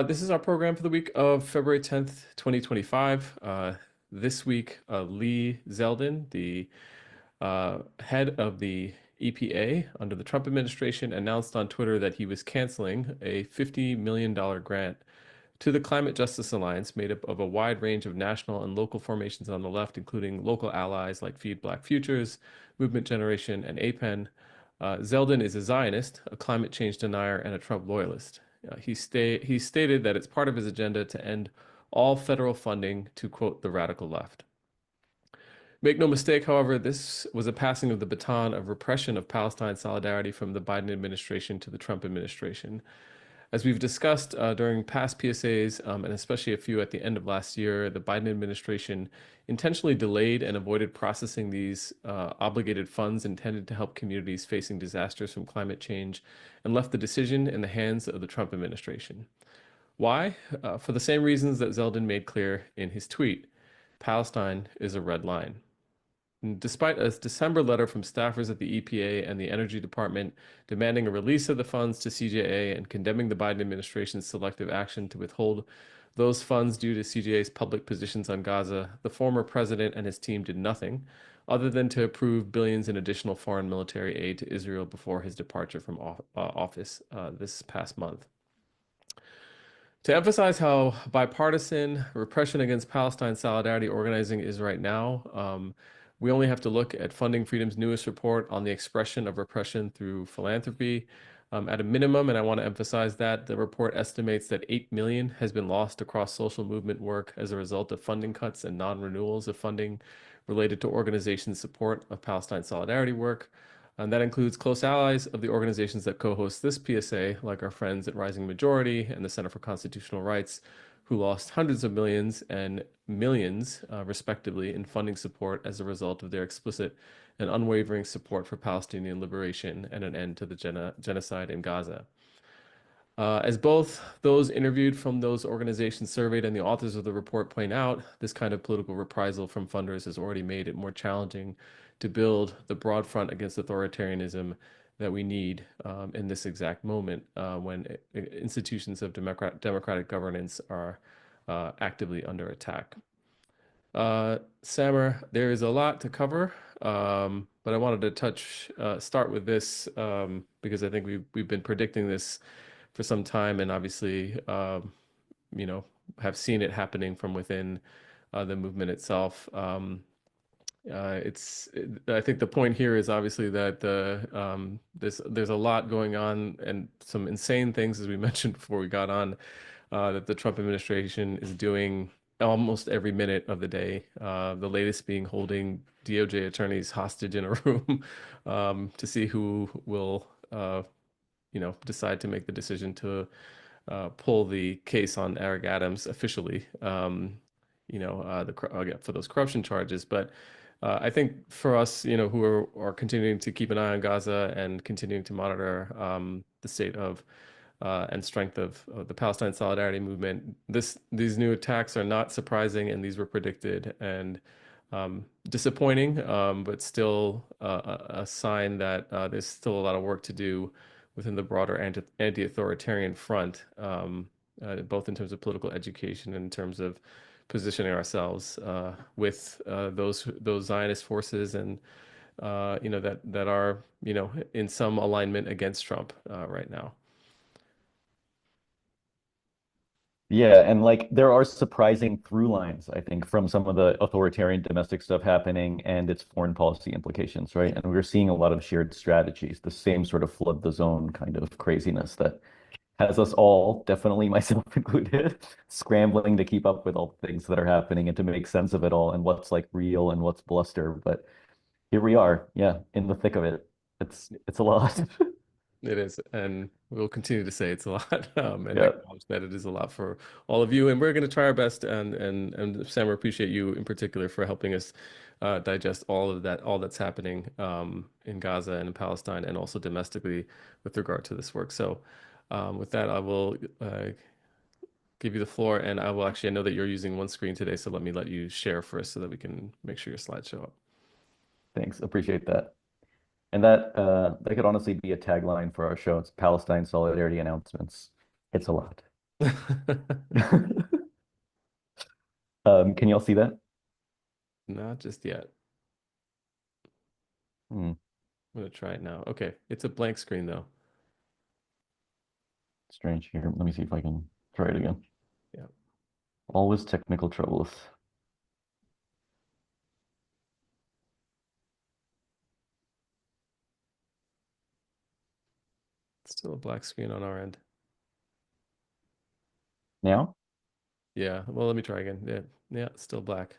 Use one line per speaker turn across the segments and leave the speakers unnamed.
This is our program for the week of February 10th, 2025. This week, Lee Zeldin, the head of the EPA under the Trump administration, announced on Twitter that he was canceling a $50 million grant to the Climate Justice Alliance, made up of a wide range of national and local formations on the left, including local allies like Feed Black Futures, Movement Generation, and APEN. Zeldin is a Zionist, a climate change denier, and a Trump loyalist. He stated that it's part of his agenda to end all federal funding to, quote, the radical left. Make no mistake, however, this was a passing of the baton of repression of Palestine solidarity from the Biden administration to the Trump administration. As we've discussed during past PSAs, and especially a few at the end of last year, the Biden administration intentionally delayed and avoided processing these obligated funds intended to help communities facing disasters from climate change and left the decision in the hands of the Trump administration. Why? For the same reasons that Zeldin made clear in his tweet. Palestine is a red line. Despite a December letter from staffers at the EPA and the Energy Department demanding a release of the funds to CJA and condemning the Biden administration's selective action to withhold those funds due to CJA's public positions on Gaza, the former president and his team did nothing other than to approve billions in additional foreign military aid to Israel before his departure from office this past month. To emphasize how bipartisan repression against Palestine solidarity organizing is right now, we only have to look at Funding Freedom's newest report on the expression of repression through philanthropy. At a minimum, and I want to emphasize that, the report estimates that 8 million has been lost across social movement work as a result of funding cuts and non-renewals of funding related to organizations' support of Palestine solidarity work. And that includes close allies of the organizations that co-host this PSA, like our friends at Rising Majority and the Center for Constitutional Rights, who lost hundreds of millions and millions, respectively, in funding support as a result of their explicit and unwavering support for Palestinian liberation and an end to the genocide in Gaza. As both those interviewed from those organizations surveyed and the authors of the report point out, this kind of political reprisal from funders has already made it more challenging to build the broad front against authoritarianism that we need in this exact moment when institutions of democratic governance are actively under attack. Samer, there is a lot to cover, but I wanted to start with this because I think we've been predicting this for some time, and obviously, have seen it happening from within the movement itself. I think the point here is obviously that there's a lot going on and some insane things, as we mentioned before we got on, that the Trump administration is doing almost every minute of the day. The latest being holding DOJ attorneys hostage in a room to see who will, decide to make the decision to pull the case on Eric Adams officially, for those corruption charges. But I think for us, who are continuing to keep an eye on Gaza and continuing to monitor the state of and strength of the Palestine Solidarity Movement, these new attacks are not surprising, and these were predicted and disappointing, but still a sign that there's still a lot of work to do within the broader anti-authoritarian front, both in terms of political education and in terms of positioning ourselves with those Zionist forces and that are in some alignment against Trump right now.
Yeah, and like there are surprising through lines, I think, from some of the authoritarian domestic stuff happening and its foreign policy implications, right? And we're seeing a lot of shared strategies, the same sort of flood the zone kind of craziness that has us all, definitely myself included, scrambling to keep up with all the things that are happening and to make sense of it all and what's like real and what's bluster. But here we are, yeah, in the thick of it. It's a lot.
It is, and we'll continue to say it's a lot, and
Yeah.
acknowledge that it is a lot for all of you. And we're going to try our best, and Sam, we appreciate you in particular for helping us digest all of that, all that's happening in Gaza and in Palestine, and also domestically with regard to this work. So, with that, I will give you the floor, and I will actually, I know that you're using one screen today, so let you share first so that we can make sure your slides show up.
Thanks, appreciate that. And that could honestly be a tagline for our show. It's Palestine Solidarity Announcements. It's a lot. Can you all see that?
Not just yet.
Hmm,
I'm gonna try it now. Okay, it's a blank screen though.
strange. Here, let me see if I can try it again.
Yeah,
Always technical troubles.
it's still a black screen on our end.
Now?
Yeah, well, let me try again. Yeah, yeah, it's still black.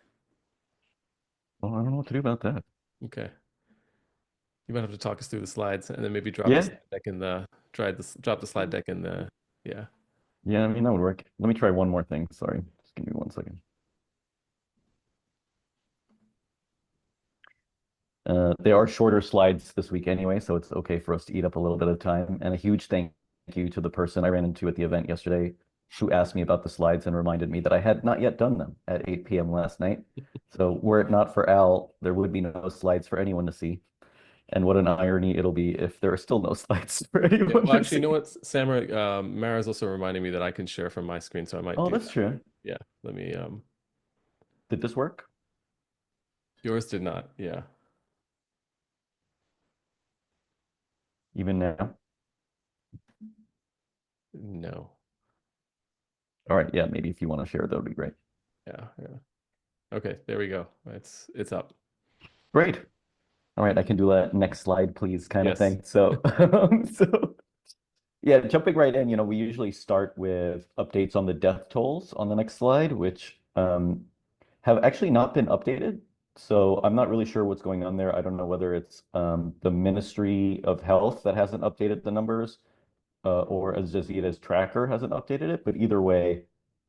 Well, I don't know what to do about that.
Okay, you might have to talk us through the slides and then maybe drop the
Yeah,
slide deck in the drop the slide deck in the yeah.
yeah, I mean, that would work. Let me try one more thing. Sorry. Just give me 1 second. They are shorter slides this week anyway, so it's okay for us to eat up a little bit of time. And a huge thank you to the person I ran into at the event yesterday who asked me about the slides and reminded me that I had not yet done them at 8 p.m. last night. So were it not for Al, there would be no slides for anyone to see. And what an irony it'll be if there are still no slides for
Yeah,
anyone
well,
to
actually, you know
see.
what, Samara, Mara's also reminding me that I can share from my screen, so I might
Oh,
do
that's
that.
true.
Yeah, let me.
Did this work?
Yours did not. Yeah,
Even now?
no.
All right, yeah, maybe if you want to share, that would be great.
Yeah, yeah. Okay, there we go. It's up.
Great. All right, I can do a next slide, please, kind of
Yes.
thing. So, so yeah, jumping right in, we usually start with updates on the death tolls on the next slide, which have actually not been updated. So I'm not really sure what's going on there. I don't know whether it's the Ministry of Health that hasn't updated the numbers, or Al Jazeera's tracker hasn't updated it. But either way,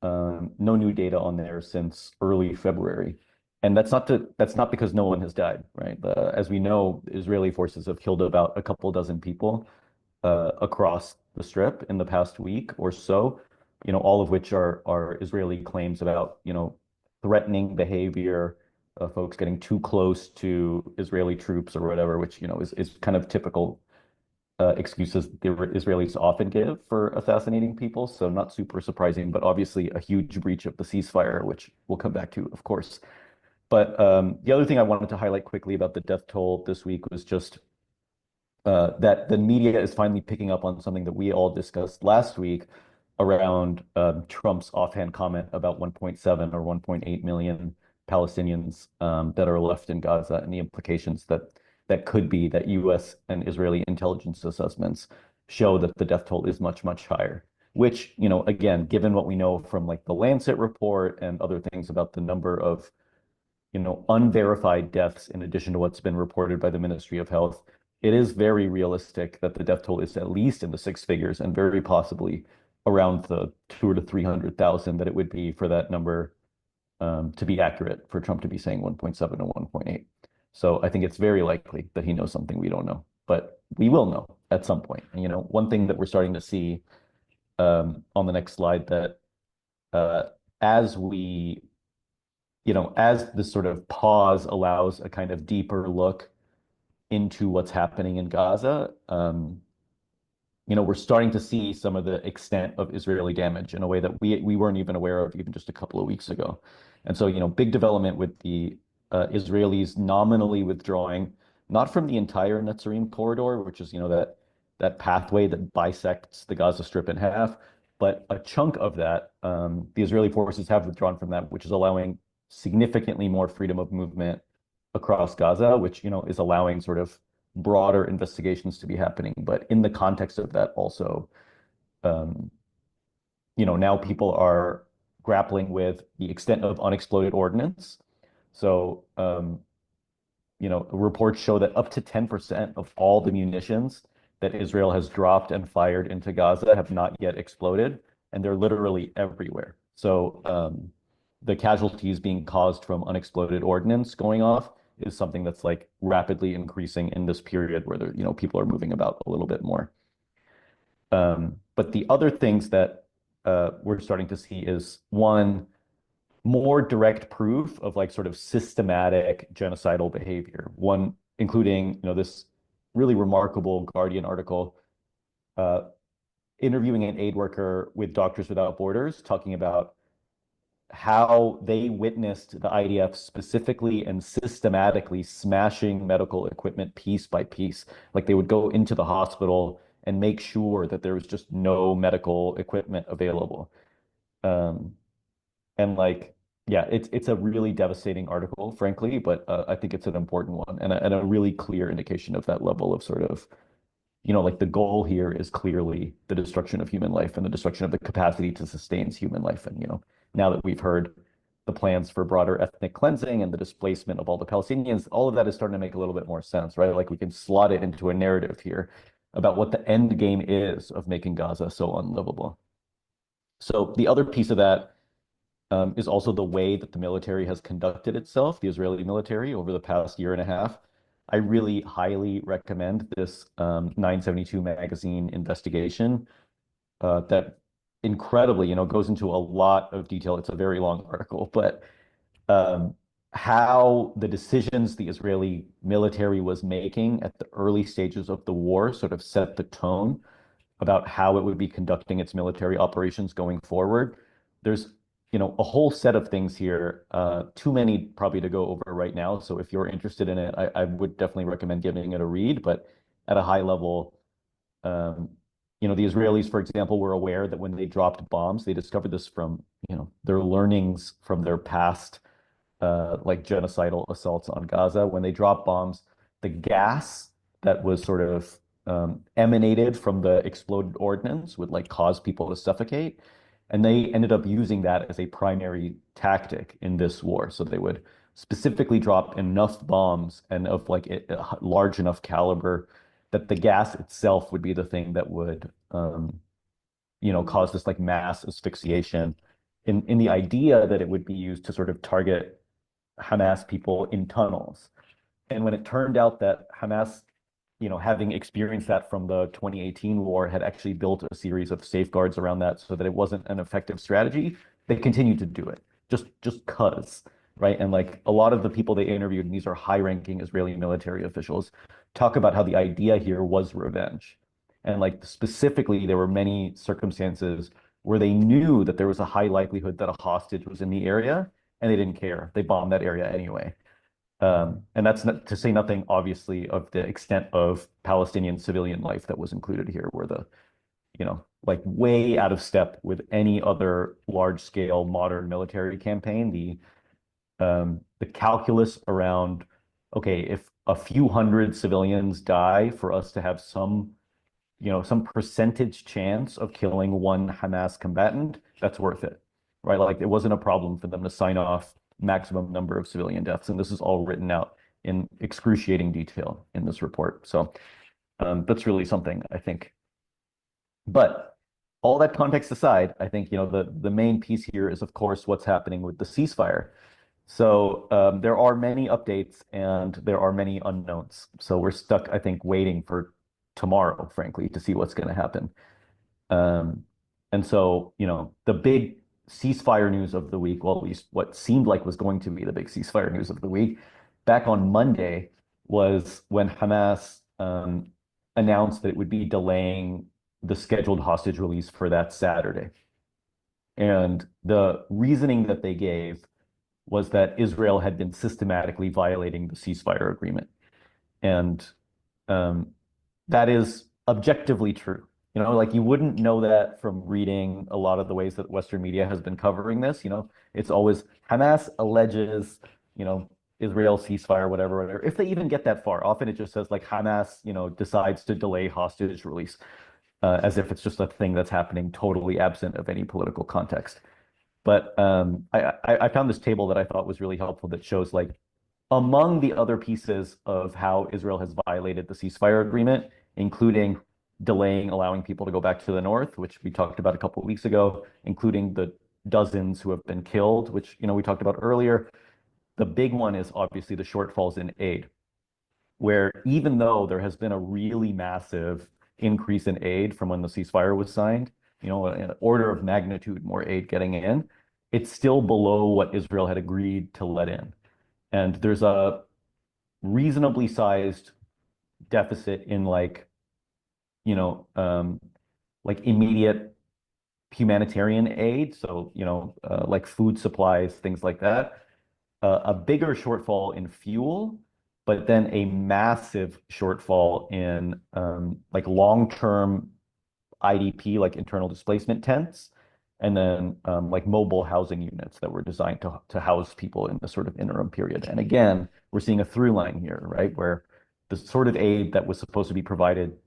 no new data on there since early February. And that's not because no one has died, right? As we know, Israeli forces have killed about a couple dozen people across the strip in the past week or so, all of which are Israeli claims about, threatening behavior, folks getting too close to Israeli troops or whatever, which, is kind of typical excuses the Israelis often give for assassinating people. So not super surprising, but obviously a huge breach of the ceasefire, which we'll come back to, of course. But the other thing I wanted to highlight quickly about the death toll this week was just that the media is finally picking up on something that we all discussed last week around Trump's offhand comment about 1.7 or 1.8 million Palestinians that are left in Gaza and the implications that could be that U.S. and Israeli intelligence assessments show that the death toll is much, much higher. Which, again, given what we know from like the Lancet report and other things about the number of unverified deaths in addition to what's been reported by the Ministry of Health, it is very realistic that the death toll is at least in the six figures and very possibly around the 2 to 300,000 that it would be for that number to be accurate for Trump to be saying 1.7 or 1.8. So I think it's very likely that he knows something we don't know, but we will know at some point. And, one thing that we're starting to see on the next slide that uh, as we as this sort of pause allows a kind of deeper look into what's happening in Gaza, we're starting to see some of the extent of Israeli damage in a way that we weren't even aware of even just a couple of weeks ago. And so, big development with the Israelis nominally withdrawing, not from the entire Netzarim corridor, which is, that pathway that bisects the Gaza Strip in half, but a chunk of that, the Israeli forces have withdrawn from that, which is allowing significantly more freedom of movement across Gaza, which, is allowing sort of broader investigations to be happening. But in the context of that also, um, now people are grappling with the extent of unexploded ordnance. So, reports show that up to 10% of all the munitions that Israel has dropped and fired into Gaza have not yet exploded, and they're literally everywhere. So, the casualties being caused from unexploded ordnance going off is something that's like rapidly increasing in this period where there, people are moving about a little bit more. But the other things that we're starting to see is one, more direct proof of like sort of systematic genocidal behavior. One, including, this really remarkable Guardian article interviewing an aid worker with Doctors Without Borders, talking about how they witnessed the IDF specifically and systematically smashing medical equipment piece by piece. Like they would go into the hospital and make sure that there was just no medical equipment available. Um, and like, yeah, it's a really devastating article, frankly, but I think it's an important one and a really clear indication of that level of sort of, like the goal here is clearly the destruction of human life and the destruction of the capacity to sustain human life. And, now that we've heard the plans for broader ethnic cleansing and the displacement of all the Palestinians, all of that is starting to make a little bit more sense, right? Like we can slot it into a narrative here about what the end game is of making Gaza so unlivable. So the other piece of that is also the way that the military has conducted itself, the Israeli military, over the past year and a half. I really highly recommend this 972 magazine investigation that incredibly, goes into a lot of detail. It's a very long article, but um, how the decisions the Israeli military was making at the early stages of the war sort of set the tone about how it would be conducting its military operations going forward. There's, a whole set of things here, too many probably to go over right now. So if you're interested in it, I would definitely recommend giving it a read. But at a high level, um, the Israelis, for example, were aware that when they dropped bombs, they discovered this from, their learnings from their past like genocidal assaults on Gaza. When they dropped bombs, the gas that was sort of emanated from the exploded ordnance would like cause people to suffocate. And they ended up using that as a primary tactic in this war. So they would specifically drop enough bombs and of like a large enough caliber that the gas itself would be the thing that would cause this like mass asphyxiation in the idea that it would be used to sort of target Hamas people in tunnels. And when it turned out that Hamas, having experienced that from the 2018 war, had actually built a series of safeguards around that so that it wasn't an effective strategy, they continued to do it just cause, right? And like a lot of the people they interviewed, and these are high-ranking Israeli military officials, talk about how the idea here was revenge. And like specifically, there were many circumstances where they knew that there was a high likelihood that a hostage was in the area, and they didn't care. They bombed that area anyway. And that's not to say nothing, obviously, of the extent of Palestinian civilian life that was included here, where like way out of step with any other large scale modern military campaign. The calculus around, okay, if a few hundred civilians die for us to have some percentage chance of killing one Hamas combatant, that's worth it, right? Like it wasn't a problem for them to sign off maximum number of civilian deaths. And this is all written out in excruciating detail in this report. So that's really something, I think. But all that context aside, I think, the main piece here is, of course, what's happening with the ceasefire. So there are many updates and there are many unknowns. So we're stuck, I think, waiting for tomorrow, frankly, to see what's going to happen. Um, and so, the big ceasefire news of the week, well, at least what seemed like was going to be the big ceasefire news of the week, back on Monday was when Hamas announced that it would be delaying the scheduled hostage release for that Saturday. And the reasoning that they gave was that Israel had been systematically violating the ceasefire agreement. And um, that is objectively true. Like you wouldn't know that from reading a lot of the ways that Western media has been covering this. It's always Hamas alleges, Israel ceasefire, whatever, whatever. If they even get that far, often it just says like Hamas, decides to delay hostage release, as if it's just a thing that's happening totally absent of any political context. But I found this table that I thought was really helpful that shows like among the other pieces of how Israel has violated the ceasefire agreement, including delaying allowing people to go back to the north, which we talked about a couple of weeks ago, including the dozens who have been killed, which we talked about earlier. The big one is obviously the shortfalls in aid, where even though there has been a really massive increase in aid from when the ceasefire was signed, an order of magnitude more aid getting in, it's still below what Israel had agreed to let in. And there's a reasonably sized deficit in you know, um, like immediate humanitarian aid, so like food supplies, things like that. A bigger shortfall in fuel, but then a massive shortfall in like long-term IDP, like internal displacement tents, and then like mobile housing units that were designed to house people in the sort of interim period. And again, we're seeing a through line here, right, where the sort of aid that was supposed to be provided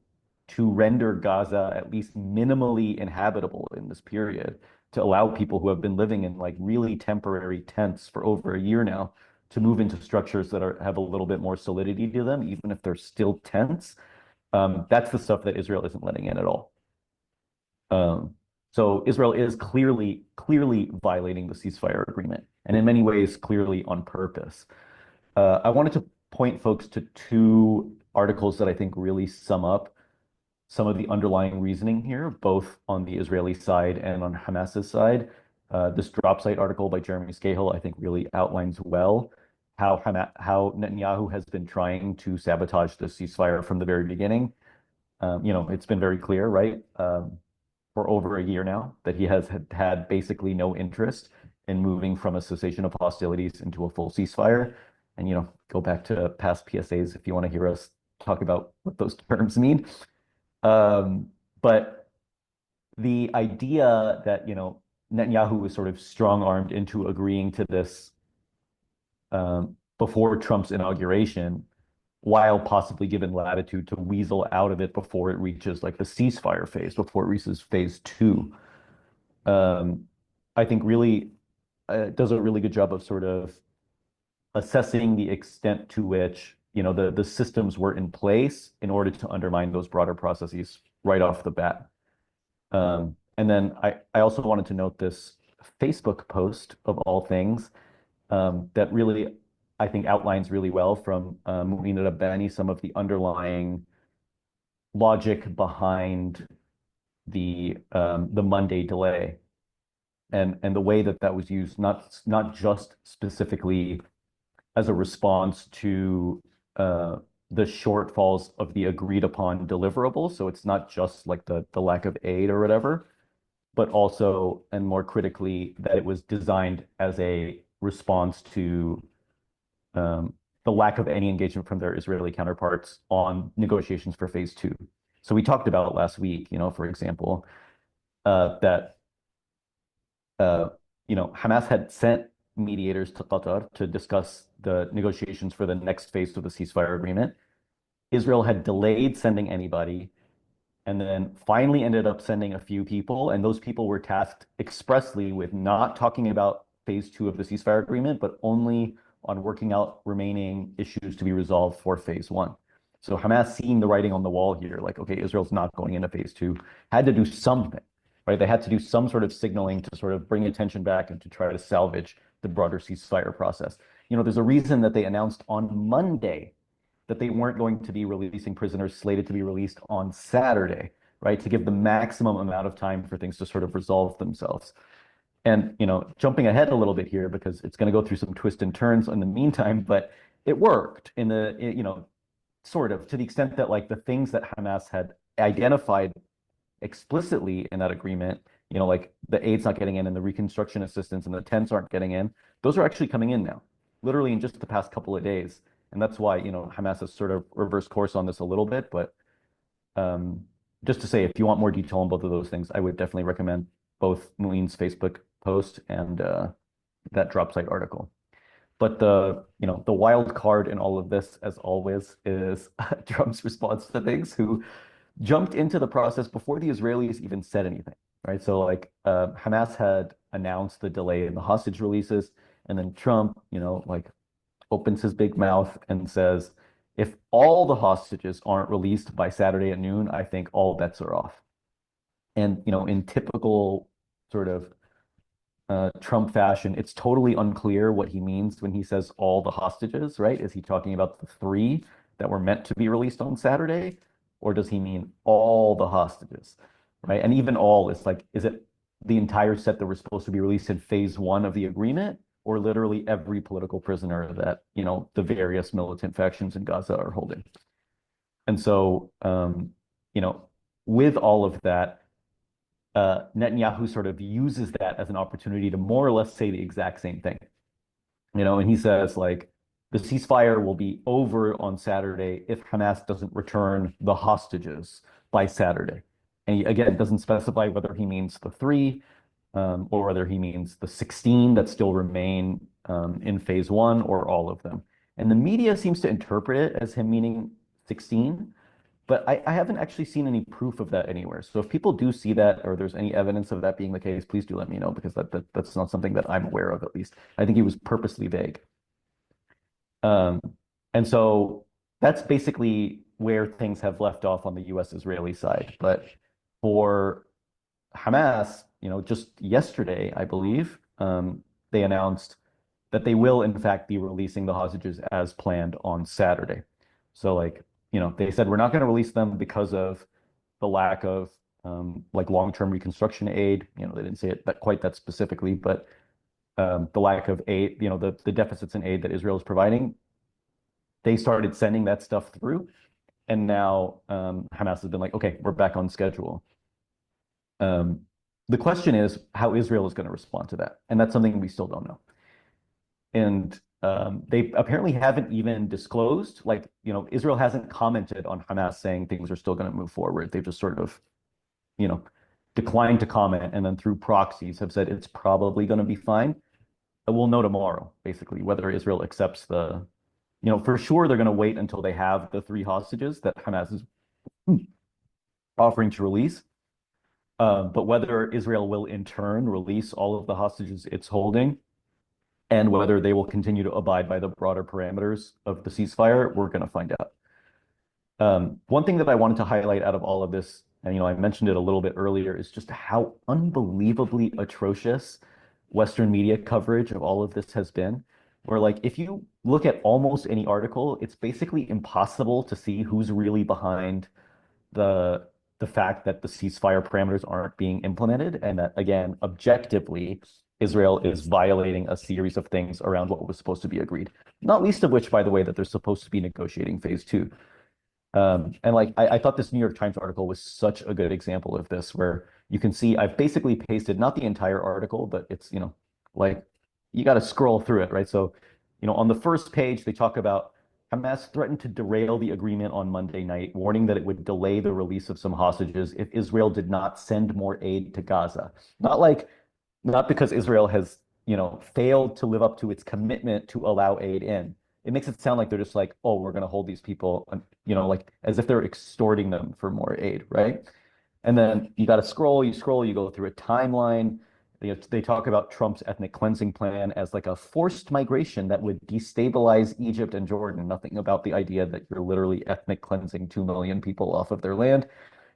to render Gaza at least minimally inhabitable in this period, to allow people who have been living in like really temporary tents for over a year now to move into structures that have a little bit more solidity to them, even if they're still tents. That's the stuff that Israel isn't letting in at all. Um, so Israel is clearly violating the ceasefire agreement, and in many ways, clearly on purpose. I wanted to point folks to two articles that I think really sum up some of the underlying reasoning here, both on the Israeli side and on Hamas's side. This drop site article by Jeremy Scahill, I think, really outlines well how Netanyahu has been trying to sabotage the ceasefire from the very beginning. It's been very clear, right, for over a year now that he has had basically no interest in moving from a cessation of hostilities into a full ceasefire. And, go back to past PSAs if you want to hear us talk about what those terms mean. But the idea that, Netanyahu was sort of strong-armed into agreeing to this before Trump's inauguration, while possibly given latitude to weasel out of it before it reaches like the ceasefire phase, before it reaches phase two, I think really does a really good job of sort of assessing the extent to which the systems were in place in order to undermine those broader processes right off the bat. And then I also wanted to note this Facebook post of all things that really, I think, outlines really well from Mu'min Rabbani some of the underlying logic behind the Monday delay and the way that that was used, not just specifically as a response to the shortfalls of the agreed upon deliverables. So it's not just like the lack of aid or whatever, but also, and more critically, that it was designed as a response to the lack of any engagement from their Israeli counterparts on negotiations for phase two. So we talked about last week, for example, that Hamas had sent mediators to Qatar to discuss the negotiations for the next phase of the ceasefire agreement. Israel had delayed sending anybody, and then finally ended up sending a few people, and those people were tasked expressly with not talking about phase two of the ceasefire agreement, but only on working out remaining issues to be resolved for phase one. So Hamas, seeing the writing on the wall here, like, okay, Israel's not going into phase two, had to do something, right? They had to do some sort of signaling to sort of bring attention back and to try to salvage the broader ceasefire process. There's a reason that they announced on Monday that they weren't going to be releasing prisoners slated to be released on Saturday, right? To give the maximum amount of time for things to sort of resolve themselves. And, jumping ahead a little bit here, because it's going to go through some twists and turns in the meantime, but it worked sort of, to the extent that like the things that Hamas had identified explicitly in that agreement, like the aid's not getting in and the reconstruction assistance and the tents aren't getting in, those are actually coming in now, literally in just the past couple of days. And that's why, Hamas has sort of reversed course on this a little bit. But just to say, if you want more detail on both of those things, I would definitely recommend both Mu'in's Facebook post and that drop site article. But the wild card in all of this, as always, is Trump's response to things, who jumped into the process before the Israelis even said anything, right? So like Hamas had announced the delay in the hostage releases, and then Trump, like opens his big mouth and says, if all the hostages aren't released by Saturday at noon, I think all bets are off. And, in typical sort of Trump fashion, it's totally unclear what he means when he says all the hostages, right? Is he talking about the three that were meant to be released on Saturday? Or does he mean all the hostages, right? And even all is like, is it the entire set that were supposed to be released in phase one of the agreement, or literally every political prisoner that, the various militant factions in Gaza are holding? And so, with all of that, Netanyahu sort of uses that as an opportunity to more or less say the exact same thing. And he says like the ceasefire will be over on Saturday if Hamas doesn't return the hostages by Saturday. And he, again, doesn't specify whether he means the three or whether he means the 16 that still remain in phase one or all of them. And the media seems to interpret it as him meaning 16, but I haven't actually seen any proof of that anywhere. So if people do see that or there's any evidence of that being the case, please do let me know because that's not something that I'm aware of, at least. I think he was purposely vague. Um, and so that's basically where things have left off on the US-Israeli side. But for Hamas, just yesterday, I believe, they announced that they will, in fact, be releasing the hostages as planned on Saturday. So, like, they said we're not going to release them because of the lack of like long-term reconstruction aid. They didn't say it quite that specifically, but the lack of aid, the deficits in aid that Israel is providing, they started sending that stuff through. And now Hamas has been like, okay, we're back on schedule. Um, the question is how Israel is going to respond to that. And that's something we still don't know. And they apparently haven't even disclosed, like, Israel hasn't commented on Hamas saying things are still going to move forward. They've just sort of, you know, declined to comment and then through proxies have said it's probably going to be fine. But we'll know tomorrow, basically, whether Israel accepts for sure they're going to wait until they have the three hostages that Hamas is offering to release. But whether Israel will in turn release all of the hostages it's holding and whether they will continue to abide by the broader parameters of the ceasefire, we're going to find out. One thing that I wanted to highlight out of all of this, and I mentioned it a little bit earlier, is just how unbelievably atrocious Western media coverage of all of this has been. Where like if you look at almost any article, it's basically impossible to see who's really behind the the fact that the ceasefire parameters aren't being implemented, and that again, objectively, Israel is violating a series of things around what was supposed to be agreed. Not least of which, by the way, that they're supposed to be negotiating phase two. And like I thought this New York Times article was such a good example of this, where you can see I've basically pasted not the entire article, but it's like you got to scroll through it, right? So, on the first page they talk about Hamas threatened to derail the agreement on Monday night, warning that it would delay the release of some hostages if Israel did not send more aid to Gaza. Not because Israel has failed to live up to its commitment to allow aid in. It makes it sound like they're just like, oh, we're going to hold these people, like as if they're extorting them for more aid, right? And then you got to scroll, you go through a timeline. They talk about Trump's ethnic cleansing plan as like a forced migration that would destabilize Egypt and Jordan. Nothing about the idea that you're literally ethnic cleansing 2 million people off of their land.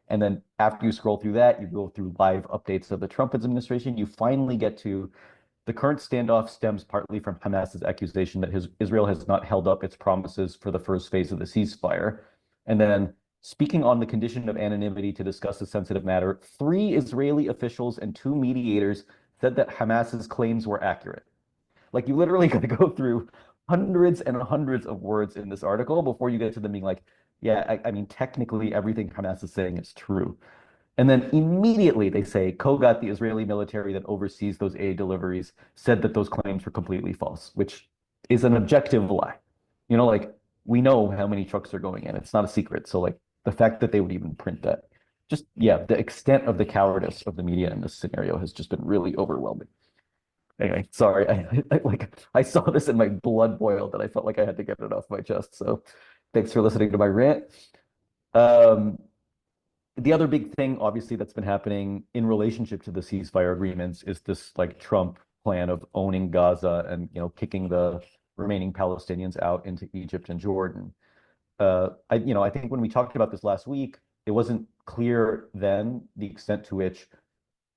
And then after you scroll through that, you go through live updates of the Trump administration. You finally get to the current standoff stems partly from Hamas's accusation that Israel has not held up its promises for the first phase of the ceasefire. And then, speaking on the condition of anonymity to discuss a sensitive matter, 3 Israeli officials and 2 mediators said that Hamas's claims were accurate. Like, you literally got to go through hundreds and hundreds of words in this article before you get to them being like, yeah, I mean, technically everything Hamas is saying is true. And then immediately they say Kogat, the Israeli military that oversees those aid deliveries, said that those claims were completely false, which is an objective lie. Like we know how many trucks are going in. It's not a secret. So like the fact that they would even print that, just yeah, the extent of the cowardice of the media in this scenario has just been really overwhelming. Anyway, sorry. I saw this and my blood boiled and I felt like I had to get it off my chest. So thanks for listening to my rant. Um, the other big thing, obviously, that's been happening in relationship to the ceasefire agreements is this like Trump plan of owning Gaza and kicking the remaining Palestinians out into Egypt and Jordan. I think when we talked about this last week, it wasn't clear then the extent to which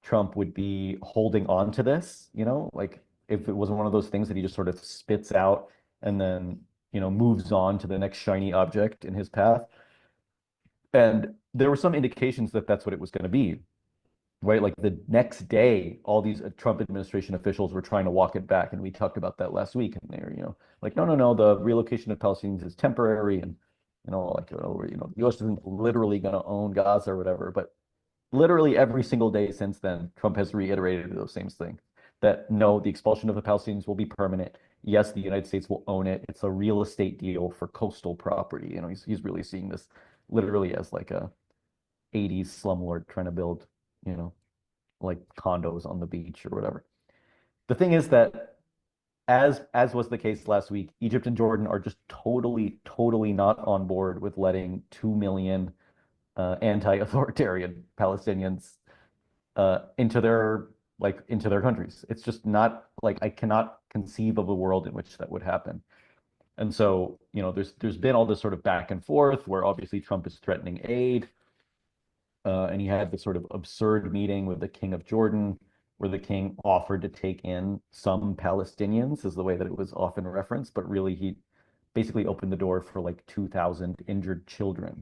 Trump would be holding on to this. Like if it wasn't one of those things that he just sort of spits out and then moves on to the next shiny object in his path. And there were some indications that that's what it was going to be, right? Like the next day, all these Trump administration officials were trying to walk it back. And we talked about that last week. And they're, like, no, the relocation of Palestinians is temporary. And, the US isn't literally going to own Gaza or whatever. But literally every single day since then, Trump has reiterated those same things that no, the expulsion of the Palestinians will be permanent. Yes, the United States will own it. It's a real estate deal for coastal property. He's really seeing this literally as like a 80s slumlord trying to build, you know, like condos on the beach or whatever. The thing is that as was the case last week, Egypt and Jordan are just totally not on board with letting 2 million anti-authoritarian Palestinians into their countries. It's just not like I cannot conceive of a world in which that would happen. And so, there's been all this sort of back and forth where obviously Trump is threatening aid. And he had this sort of absurd meeting with the king of Jordan, where the king offered to take in some Palestinians, is the way that it was often referenced, but really he basically opened the door for like 2,000 injured children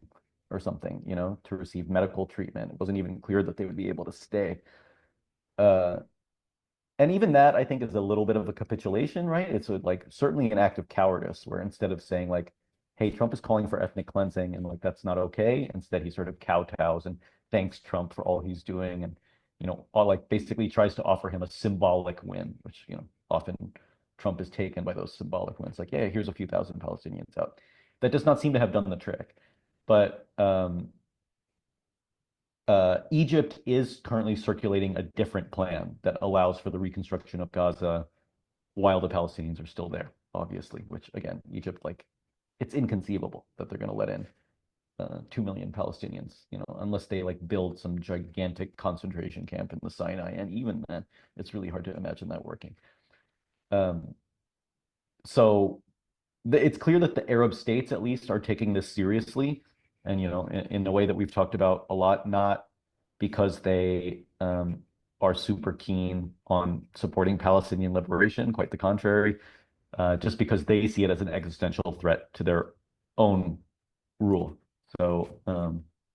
or something, to receive medical treatment. It wasn't even clear that they would be able to stay. Uh, and even that, I think, is a little bit of a capitulation, right? It's like certainly an act of cowardice, where instead of saying like, "Hey, Trump is calling for ethnic cleansing," and like that's not okay, instead he sort of kowtows and thanks Trump for all he's doing, and all like basically tries to offer him a symbolic win, which often Trump is taken by those symbolic wins, like, "Yeah, here's a few thousand Palestinians out." That does not seem to have done the trick, but Egypt is currently circulating a different plan that allows for the reconstruction of Gaza while the Palestinians are still there, obviously, which again, Egypt, like, it's inconceivable that they're going to let in 2 million Palestinians, unless they like build some gigantic concentration camp in the Sinai. And even then, it's really hard to imagine that working. Um, so it's clear that the Arab states, at least, are taking this seriously, and in a way that we've talked about a lot, not because they are super keen on supporting Palestinian liberation, quite the contrary, just because they see it as an existential threat to their own rule. So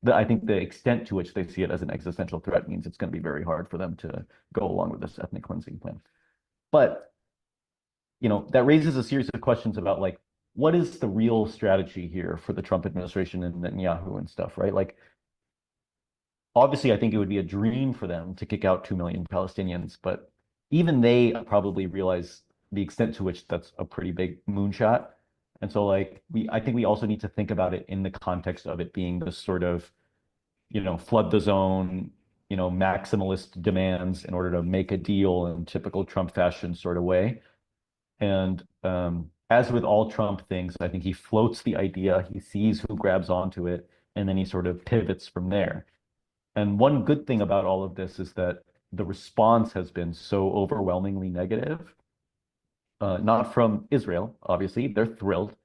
I think the extent to which they see it as an existential threat means it's going to be very hard for them to go along with this ethnic cleansing plan. But that raises a series of questions about like what is the real strategy here for the Trump administration and Netanyahu and stuff, right? Like, obviously, I think it would be a dream for them to kick out 2 million Palestinians, but even they probably realize the extent to which that's a pretty big moonshot. And so, like, I think we also need to think about it in the context of it being this sort of, flood the zone, maximalist demands in order to make a deal in typical Trump fashion sort of way. And as with all Trump things, I think he floats the idea, he sees who grabs onto it, and then he sort of pivots from there. And one good thing about all of this is that the response has been so overwhelmingly negative. Not from Israel, obviously, they're thrilled,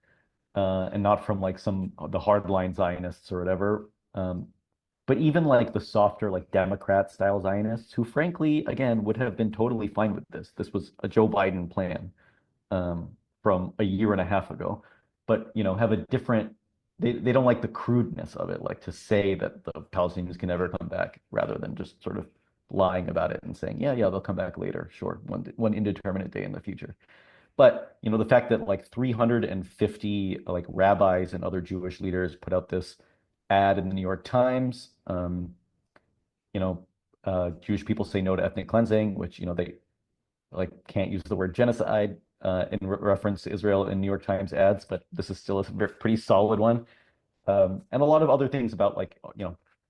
and not from like some of the hardline Zionists or whatever. But even like the softer, like Democrat style Zionists, who frankly, again, would have been totally fine with this. This was a Joe Biden plan um, from a year and a half ago, but have a different. They don't like the crudeness of it, like to say that the Palestinians can never come back, rather than just sort of lying about it and saying, yeah, they'll come back later, sure, one indeterminate day in the future. But the fact that like 350 like rabbis and other Jewish leaders put out this ad in the New York Times, you know, Jewish people say no to ethnic cleansing, which they like can't use the word genocide in reference to Israel in New York Times ads, but this is still a pretty solid one. And a lot of other things about like,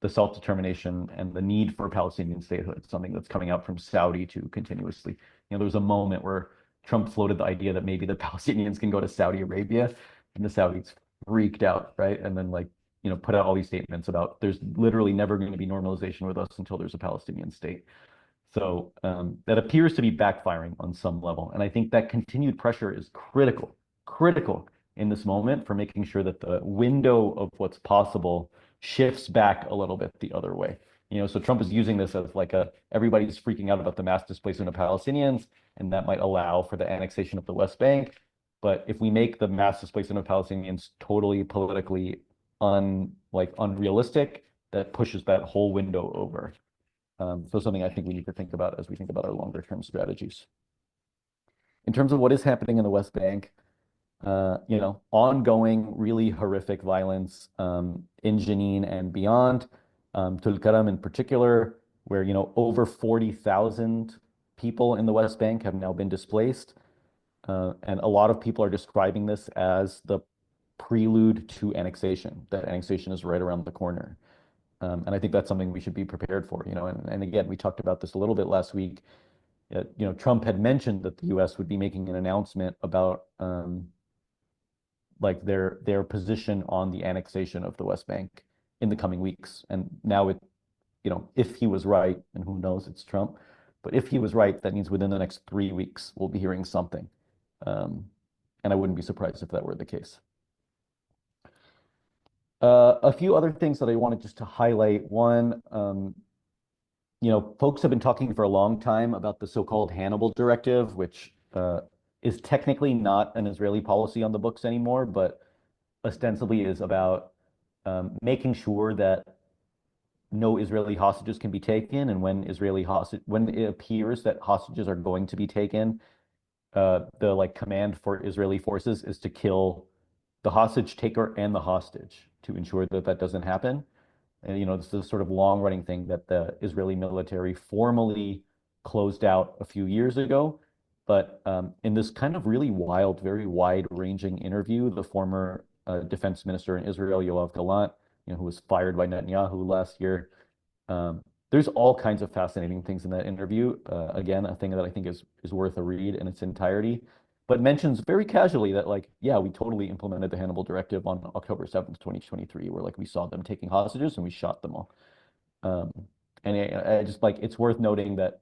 the self-determination and the need for Palestinian statehood, something that's coming out from Saudi too continuously. There was a moment where Trump floated the idea that maybe the Palestinians can go to Saudi Arabia, and the Saudis freaked out, right? And then like, put out all these statements about there's literally never going to be normalization with us until there's a Palestinian state. So that appears to be backfiring on some level. And I think that continued pressure is critical in this moment for making sure that the window of what's possible shifts back a little bit the other way. So Trump is using this as like everybody's freaking out about the mass displacement of Palestinians, and that might allow for the annexation of the West Bank. But if we make the mass displacement of Palestinians totally politically unrealistic, that pushes that whole window over. So something I think we need to think about as we think about our longer term strategies. In terms of what is happening in the West Bank, ongoing, really horrific violence in Jenin and beyond. Tulkarm in particular, where, over 40,000 people in the West Bank have now been displaced. And a lot of people are describing this as the prelude to annexation, that annexation is right around the corner. And I think that's something we should be prepared for, and again, we talked about this a little bit last week. Trump had mentioned that the US would be making an announcement about like their position on the annexation of the West Bank in the coming weeks. And now if he was right, and who knows, it's Trump, but if he was right, that means within the next 3 weeks, we'll be hearing something. And I wouldn't be surprised if that were the case. A few other things that I wanted just to highlight. One, folks have been talking for a long time about the so-called Hannibal Directive, which is technically not an Israeli policy on the books anymore, but ostensibly is about making sure that no Israeli hostages can be taken, and when it appears that hostages are going to be taken, the command for Israeli forces is to kill the hostage taker and the hostage to ensure that that doesn't happen. And this is a sort of long-running thing that the Israeli military formally closed out a few years ago. But in this kind of really wild, very wide-ranging interview, the former defense minister in Israel, Yoav Gallant, who was fired by Netanyahu last year, there's all kinds of fascinating things in that interview. Again, a thing that I think is worth a read in its entirety, but mentions very casually that, yeah, we totally implemented the Hannibal Directive on October 7th, 2023, where we saw them taking hostages and we shot them all. And I just it's worth noting that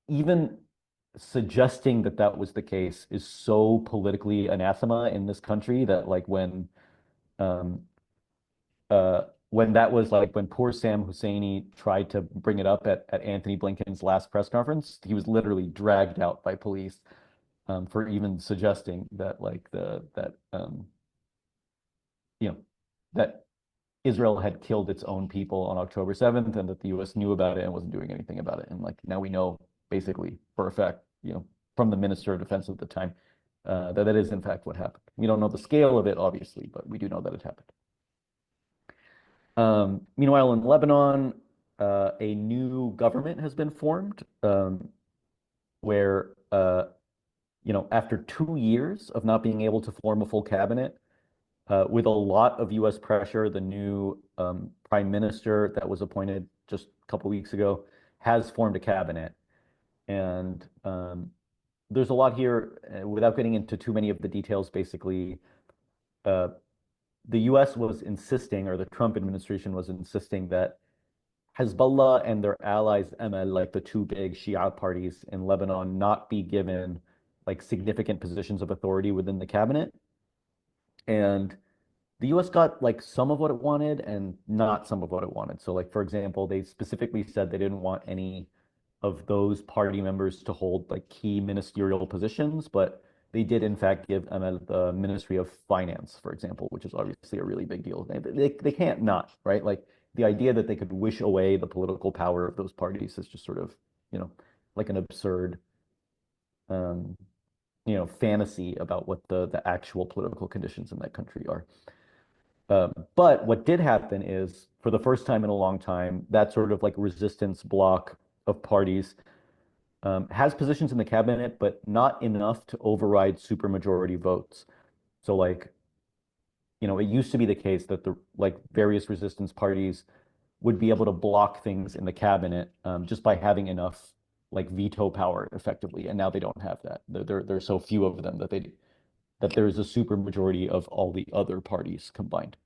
even suggesting that that was the case is so politically anathema in this country that um, when that was when poor Sam Husseini tried to bring it up at Anthony Blinken's last press conference, he was literally dragged out by police for even suggesting that that Israel had killed its own people on October 7th and that the US knew about it and wasn't doing anything about it. And now we know basically for a fact, from the Minister of Defense at the time, that is in fact what happened. We don't know the scale of it, obviously, but we do know that it happened. Meanwhile, in Lebanon, a new government has been formed where, after 2 years of not being able to form a full cabinet, with a lot of US pressure, the new prime minister that was appointed just a couple weeks ago has formed a cabinet. And there's a lot here, without getting into too many of the details, basically. The US was insisting, or the Trump administration was insisting, that Hezbollah and their allies, Amal, the two big Shia parties in Lebanon, not be given significant positions of authority within the cabinet. And the US got some of what it wanted and not some of what it wanted. So for example, they specifically said they didn't want any of those party members to hold key ministerial positions, but they did in fact give Amal the Ministry of Finance, for example, which is obviously a really big deal. They can't not, right? The idea that they could wish away the political power of those parties is just sort of, an absurd fantasy about what the actual political conditions in that country are. But what did happen is, for the first time in a long time, that sort of resistance bloc of parties has positions in the cabinet, but not enough to override supermajority votes. So it used to be the case that the various resistance parties would be able to block things in the cabinet just by having enough veto power effectively, and now they don't have that. There's so few of them that there is a supermajority of all the other parties combined.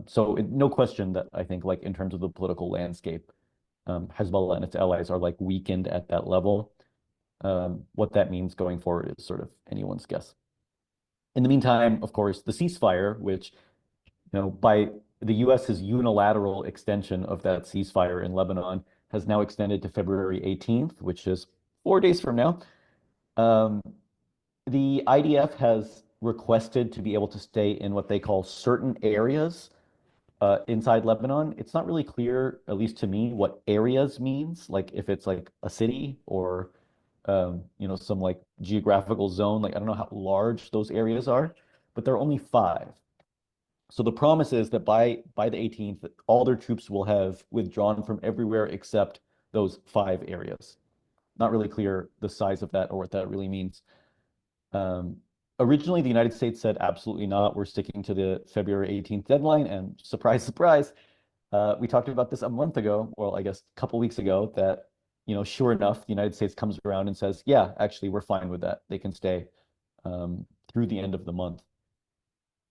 So no question that I think in terms of the political landscape, Hezbollah and its allies are weakened at that level. What that means going forward is sort of anyone's guess. In the meantime, of course, the ceasefire, which, by the US's unilateral extension of that ceasefire in Lebanon, has now extended to February 18th, which is 4 days from now. The IDF has requested to be able to stay in what they call certain areas inside Lebanon. It's not really clear, at least to me, what areas means, if it's a city or some geographical zone. I don't know how large those areas are, but there are only 5. So the promise is that by the 18th, all their troops will have withdrawn from everywhere except those 5 areas. Not really clear the size of that or what that really means. Um, Originally, the United States said absolutely not. We're sticking to the February 18th deadline. And surprise, surprise, we talked about this a month ago, well, I guess a couple weeks ago, that, sure enough, the United States comes around and says, yeah, actually, we're fine with that. They can stay through the end of the month.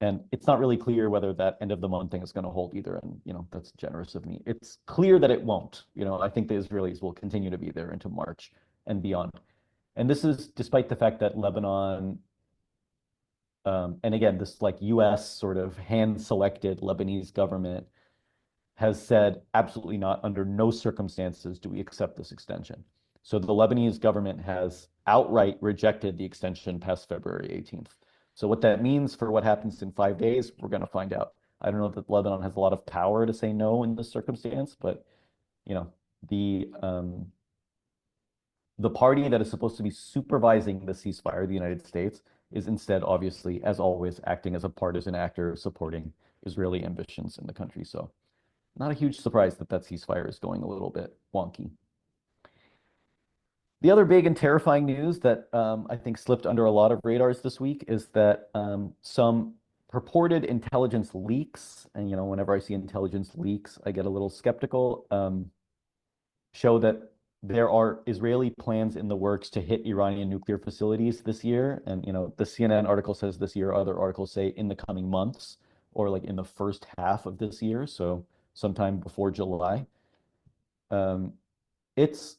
And it's not really clear whether that end of the month thing is going to hold either. And, that's generous of me. It's clear that it won't. I think the Israelis will continue to be there into March and beyond. And this is despite the fact that Lebanon, and again, this like US sort of hand-selected Lebanese government has said absolutely not, under no circumstances do we accept this extension. So the Lebanese government has outright rejected the extension past February 18th. So what that means for what happens in 5 days, we're going to find out. I don't know that Lebanon has a lot of power to say no in this circumstance, but you know, the um, the party that is supposed to be supervising the ceasefire, the United States, is instead, obviously, as always, acting as a partisan actor supporting Israeli ambitions in the country. So not a huge surprise that that ceasefire is going a little bit wonky. The other big and terrifying news that I think slipped under a lot of radars this week is that some purported intelligence leaks, and whenever I see intelligence leaks, I get a little skeptical, show that there are Israeli plans in the works to hit Iranian nuclear facilities this year. And the CNN article says this year, other articles say in the coming months or like in the first half of this year, so sometime before July. Um, it's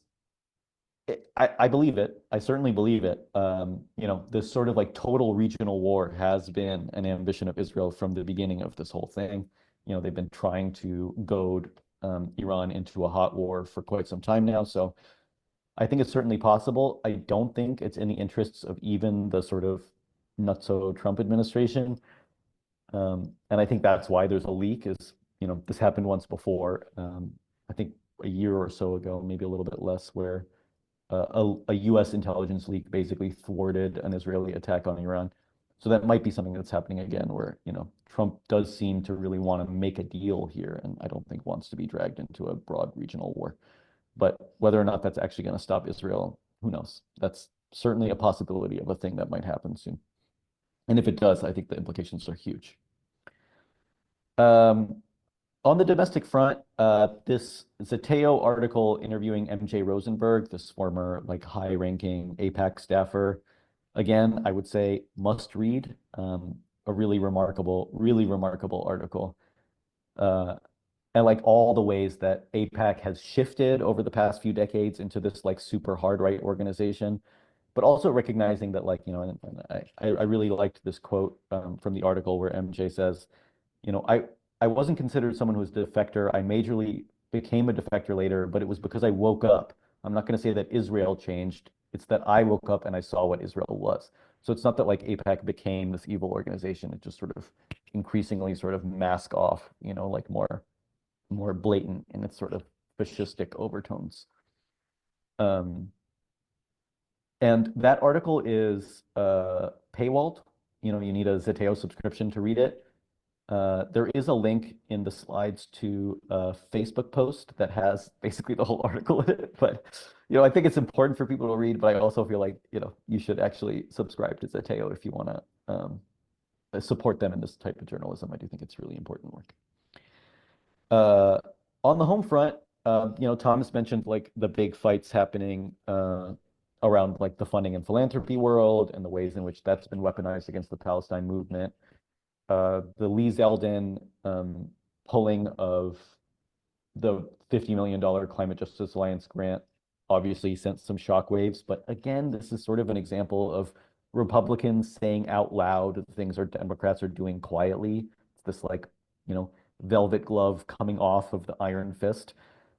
I believe it. I certainly believe it. This sort of like total regional war has been an ambition of Israel from the beginning of this whole thing. They've been trying to goad Iran into a hot war for quite some time now. So I think it's certainly possible. I don't think it's in the interests of even the sort of nutso Trump administration. And I think that's why there's a leak is, this happened once before. I think a year or so ago, maybe a little bit less, where a U.S. intelligence leak basically thwarted an Israeli attack on Iran. So that might be something that's happening again, where, Trump does seem to really want to make a deal here, and I don't think wants to be dragged into a broad regional war. But whether or not that's actually going to stop Israel, who knows? That's certainly a possibility of a thing that might happen soon. And if it does, I think the implications are huge. Um, on the domestic front, this Zateo article interviewing MJ Rosenberg, this former like high-ranking AIPAC staffer, again, I would say must read. A really remarkable article. And like all the ways that AIPAC has shifted over the past few decades into this like super hard right organization, but also recognizing that and I really liked this quote from the article where MJ says, I wasn't considered someone who was a defector. I majorly became a defector later, but it was because I woke up. I'm not going to say that Israel changed. It's that I woke up and I saw what Israel was. So it's not that like AIPAC became this evil organization. It just sort of increasingly sort of mask off, like more blatant in its sort of fascistic overtones. Um, and that article is paywalled. You need a Zeteo subscription to read it. There is a link in the slides to a Facebook post that has basically the whole article in it. But, I think it's important for people to read, but I also feel like, you should actually subscribe to Zeteo if you want to support them in this type of journalism. I do think it's really important work. On the home front, Thomas mentioned like the big fights happening around like the funding and philanthropy world and the ways in which that's been weaponized against the Palestine movement. The Lee Zeldin pulling of the $50 million Climate Justice Alliance grant obviously sent some shockwaves. But again, this is sort of an example of Republicans saying out loud the things our Democrats are doing quietly. It's this like, velvet glove coming off of the iron fist,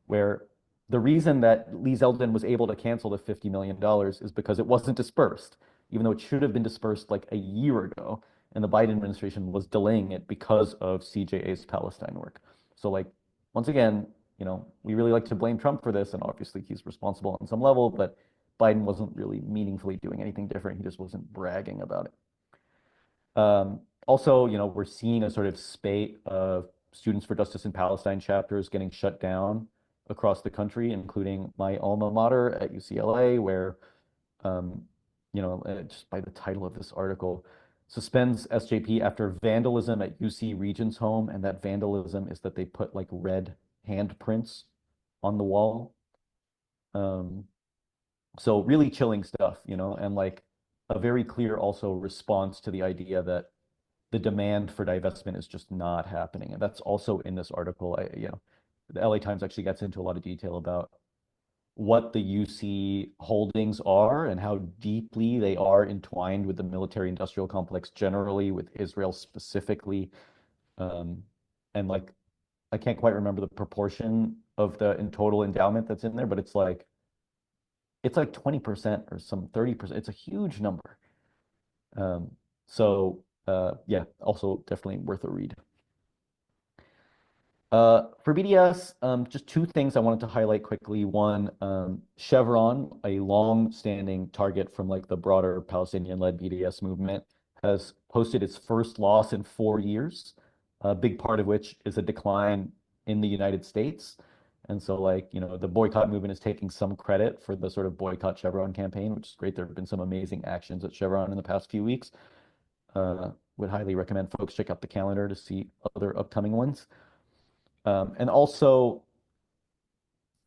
where the reason that Lee Zeldin was able to cancel the $50 million is because it wasn't dispersed, even though it should have been dispersed like a year ago. And the Biden administration was delaying it because of CJA's Palestine work. So like, once again, we really like to blame Trump for this, and obviously he's responsible on some level, but Biden wasn't really meaningfully doing anything different. He just wasn't bragging about it. Also, we're seeing a sort of spate of Students for Justice in Palestine chapters getting shut down across the country, including my alma mater at UCLA, where, um, just by the title of this article, suspends SJP after vandalism at UC Regent's home. And that vandalism is that they put like red handprints on the wall. Um, so really chilling stuff, and like a very clear also response to the idea that the demand for divestment is just not happening. And that's also in this article. The LA Times actually gets into a lot of detail about what the UC holdings are and how deeply they are entwined with the military industrial complex generally, with Israel specifically. Um, and like, I can't quite remember the proportion of the in total endowment that's in there, but it's like 20% or some 30%. It's a huge number. Um, yeah, also definitely worth a read. For BDS, just two things I wanted to highlight quickly. One, Chevron, a long-standing target from like the broader Palestinian-led BDS movement, has posted its first loss in 4 years, a big part of which is a decline in the United States. And so like, the boycott movement is taking some credit for the sort of boycott Chevron campaign, which is great. There have been some amazing actions at Chevron in the past few weeks. Would highly recommend folks check out the calendar to see other upcoming ones. And also,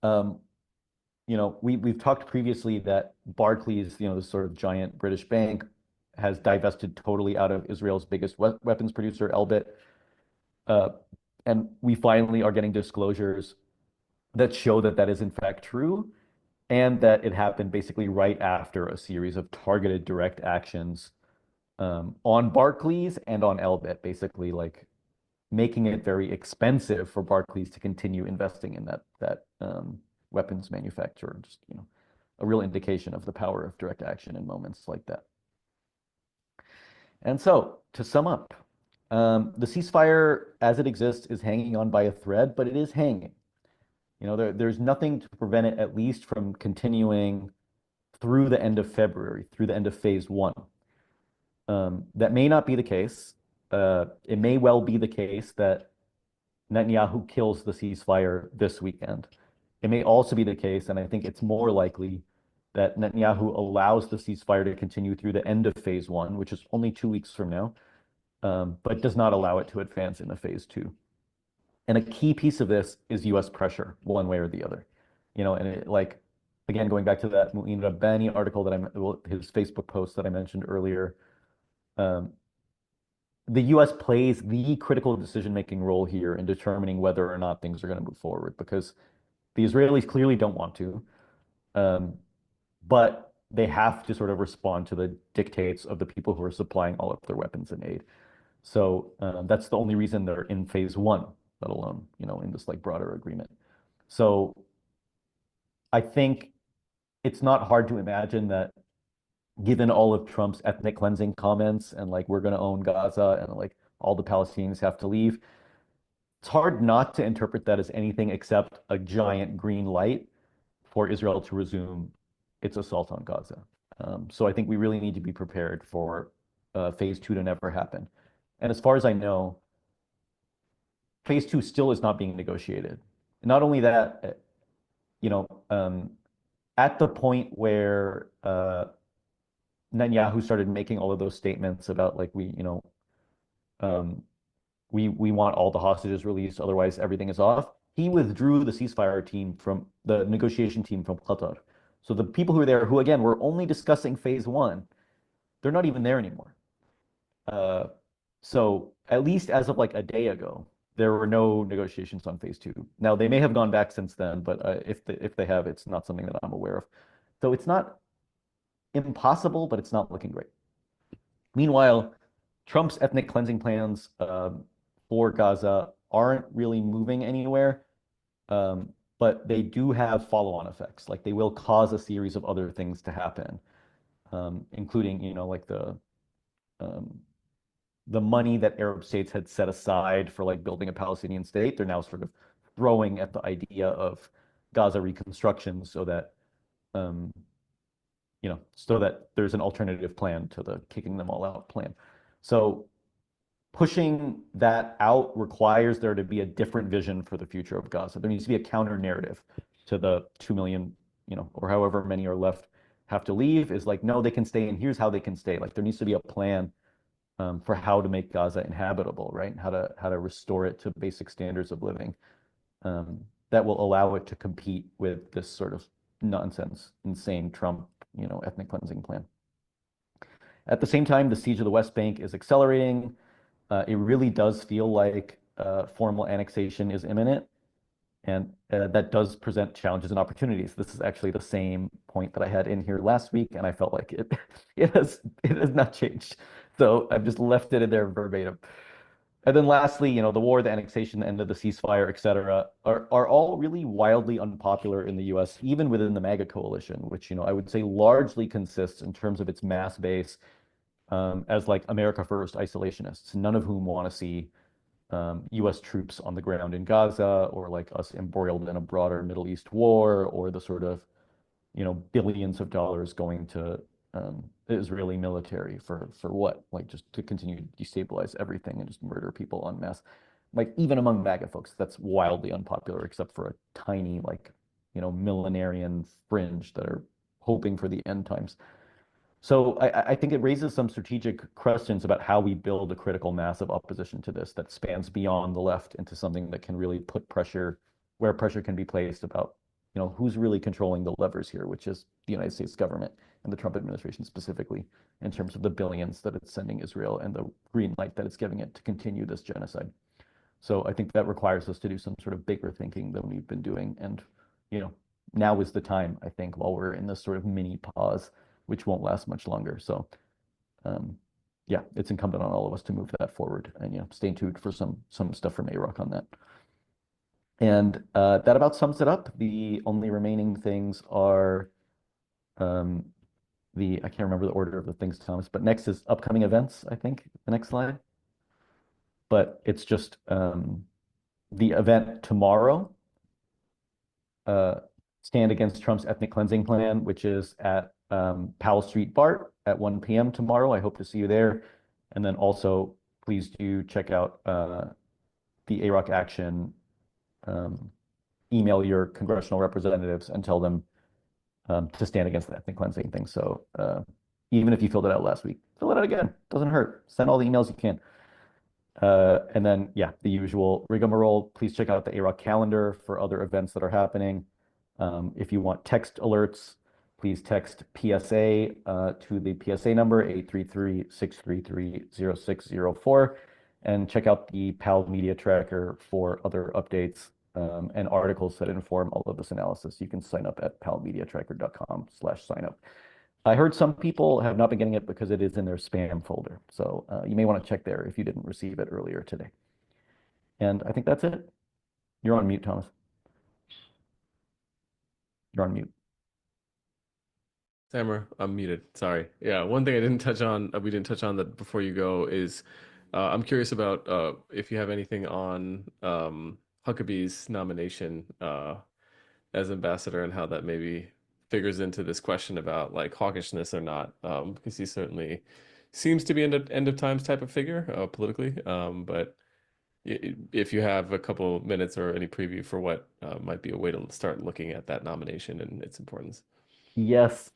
um, we've talked previously that Barclays, this sort of giant British bank, has divested totally out of Israel's biggest weapons producer, Elbit. Uh, and we finally are getting disclosures that show that that is in fact true, and that it happened basically right after a series of targeted direct actions on Barclays and on Elbit, basically like making it very expensive for Barclays to continue investing in that weapons manufacturer. Just a real indication of the power of direct action in moments like that. And so, to sum up, the ceasefire as it exists is hanging on by a thread, but it is hanging. There's nothing to prevent it, at least from continuing through the end of February, through the end of phase one. That may not be the case. It may well be the case that Netanyahu kills the ceasefire this weekend. It may also be the case, and I think it's more likely, that Netanyahu allows the ceasefire to continue through the end of phase one, which is only 2 weeks from now, but does not allow it to advance into phase two. And a key piece of this is US pressure, one way or the other. And again, going back to that Mu'in Rabbani article his Facebook post that I mentioned earlier, the US plays the critical decision-making role here in determining whether or not things are going to move forward, because the Israelis clearly don't want to, but they have to sort of respond to the dictates of the people who are supplying all of their weapons and aid. So that's the only reason they're in phase one, let alone, in this like broader agreement. So I think it's not hard to imagine that, given all of Trump's ethnic cleansing comments and like we're going to own Gaza and like all the Palestinians have to leave, it's hard not to interpret that as anything except a giant green light for Israel to resume its assault on Gaza. So I think we really need to be prepared for phase two to never happen. And as far as I know, phase two still is not being negotiated. Not only that, at the point where Netanyahu started making all of those statements about like we want all the hostages released, otherwise everything is off. He withdrew the ceasefire team from the negotiation team from Qatar. So the people who are there, who again were only discussing phase one, they're not even there anymore. So at least as of like a day ago, there were no negotiations on phase two. Now they may have gone back since then, but if they have, it's not something that I'm aware of. So it's not impossible, but it's not looking great. Meanwhile, Trump's ethnic cleansing plans for Gaza aren't really moving anywhere, but they do have follow-on effects. Like they will cause a series of other things to happen, including, like the money that Arab states had set aside for like building a Palestinian state. They're now sort of throwing at the idea of Gaza reconstruction so that so that there's an alternative plan to the kicking them all out plan. So pushing that out requires there to be a different vision for the future of Gaza. There needs to be a counter narrative to the 2 million, or however many are left have to leave is like, no, they can stay, and here's how they can stay. Like there needs to be a plan for how to make Gaza inhabitable, right? How to restore it to basic standards of living that will allow it to compete with this sort of nonsense, insane Trump, ethnic cleansing plan. At the same time, the siege of the West Bank is accelerating. It really does feel like formal annexation is imminent, and that does present challenges and opportunities. This is actually the same point that I had in here last week, and I felt like it it has not changed. So I've just left it in there verbatim. And then lastly, the war, the annexation, the end of the ceasefire, et cetera, are all really wildly unpopular in the US, even within the MAGA coalition, which, I would say largely consists in terms of its mass base as like America First isolationists, none of whom want to see US troops on the ground in Gaza or like us embroiled in a broader Middle East war or the sort of, billions of dollars going to Israeli military for what? Like just to continue to destabilize everything and just murder people en masse. Like even among MAGA folks, that's wildly unpopular, except for a tiny like, millenarian fringe that are hoping for the end times. So I think it raises some strategic questions about how we build a critical mass of opposition to this that spans beyond the left into something that can really put pressure where pressure can be placed about, who's really controlling the levers here, which is the United States government and the Trump administration specifically, in terms of the billions that it's sending Israel and the green light that it's giving it to continue this genocide. So I think that requires us to do some sort of bigger thinking than we've been doing. And, now is the time, I think, while we're in this sort of mini pause, which won't last much longer. So, yeah, it's incumbent on all of us to move that forward and, stay tuned for some stuff from AROC on that. And that about sums it up. The only remaining things are I can't remember the order of the things, Thomas, but next is upcoming events, I think, the next slide. But it's just the event tomorrow, Stand Against Trump's Ethnic Cleansing Plan, which is at Powell Street BART at 1 p.m. tomorrow. I hope to see you there. And then also, please do check out the AROC Action. Email your congressional representatives and tell them to stand against the ethnic cleansing thing. So even if you filled it out last week, fill it out again. Doesn't hurt. Send all the emails you can. And then, yeah, the usual rigmarole. Please check out the AROC calendar for other events that are happening. If you want text alerts, please text PSA to the PSA number 833-633-0604 and check out the PAL Media Tracker for other updates and articles that inform all of this analysis. You can sign up at palmediatracker.com/signup. I heard some people have not been getting it because it is in their spam folder. So you may want to check there if you didn't receive it earlier today. And I think that's it. You're on mute, Thomas. You're on mute.
Sammer, I'm muted. Sorry. Yeah, one thing I didn't touch on, we didn't touch on that before you go is I'm curious about if you have anything on Huckabee's nomination as ambassador and how that maybe figures into this question about like hawkishness or not, because he certainly seems to be an end of times type of figure politically. But if you have a couple minutes or any preview for what might be a way to start looking at that nomination and its importance.
Yes,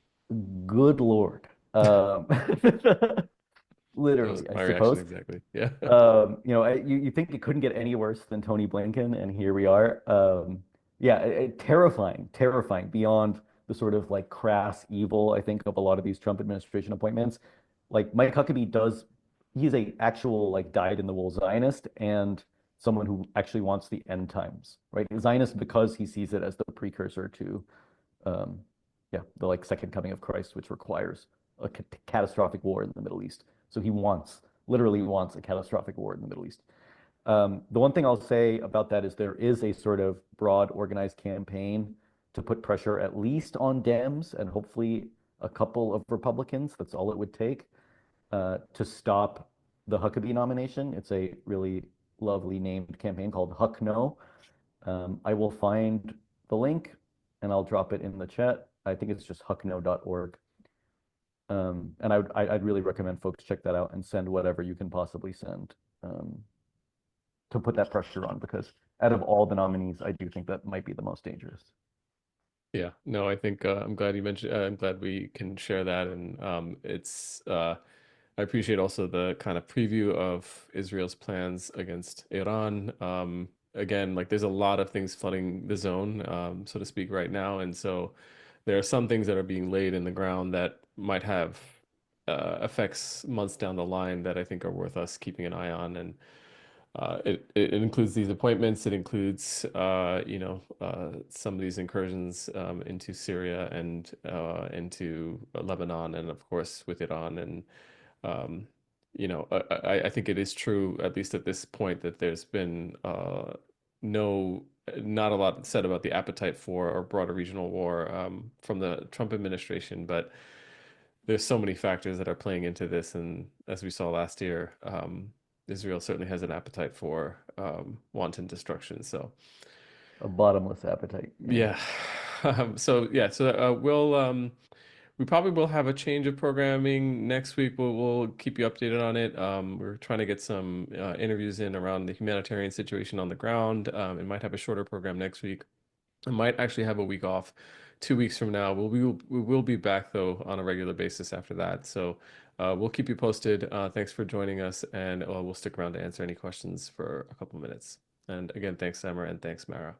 good Lord.
That was
Literally, I
my reaction
suppose.
exactly. Yeah.
You think it couldn't get any worse than Tony Blinken, and here we are. Yeah, terrifying, terrifying beyond the sort of like crass evil, I think, of a lot of these Trump administration appointments. Like Mike Huckabee he's a actual like dyed in the wool Zionist and someone who actually wants the end times, right? A Zionist because he sees it as the precursor to, um, yeah, the like second coming of Christ, which requires a catastrophic war in the Middle East. So he literally wants a catastrophic war in the Middle East. The one thing I'll say about that is there is a sort of broad organized campaign to put pressure at least on Dems and hopefully a couple of Republicans. That's all it would take to stop the Huckabee nomination. It's a really lovely named campaign called Huck No. I will find the link and I'll drop it in the chat. I think it's just huckno.org. And I'd really recommend folks check that out and send whatever you can possibly send um, to put that pressure on because out of all the nominees, I do think that might be the most dangerous.
Yeah, no, I think I'm glad you mentioned. I'm glad we can share that, and it's. I appreciate also the kind of preview of Israel's plans against Iran. Again, like there's a lot of things flooding the zone, so to speak, right now, and so there are some things that are being laid in the ground that might have effects months down the line that I think are worth us keeping an eye on, and it includes these appointments. It includes some of these incursions into Syria and into Lebanon, and of course with Iran. And um, I think it is true, at least at this point, that there's been no not a lot said about the appetite for a broader regional war from the Trump administration, but there's so many factors that are playing into this, and as we saw last year, Israel certainly has an appetite for wanton destruction. So
A bottomless appetite. Yeah.
yeah, we probably will have a change of programming next week. We'll keep you updated on it. We're trying to get some interviews in around the humanitarian situation on the ground. It might have a shorter program next week. I might actually have a week off 2 weeks from now. We will be back though on a regular basis after that. So we'll keep you posted. Thanks for joining us, and we'll stick around to answer any questions for a couple minutes. And again, thanks, Samar, and thanks, Mara.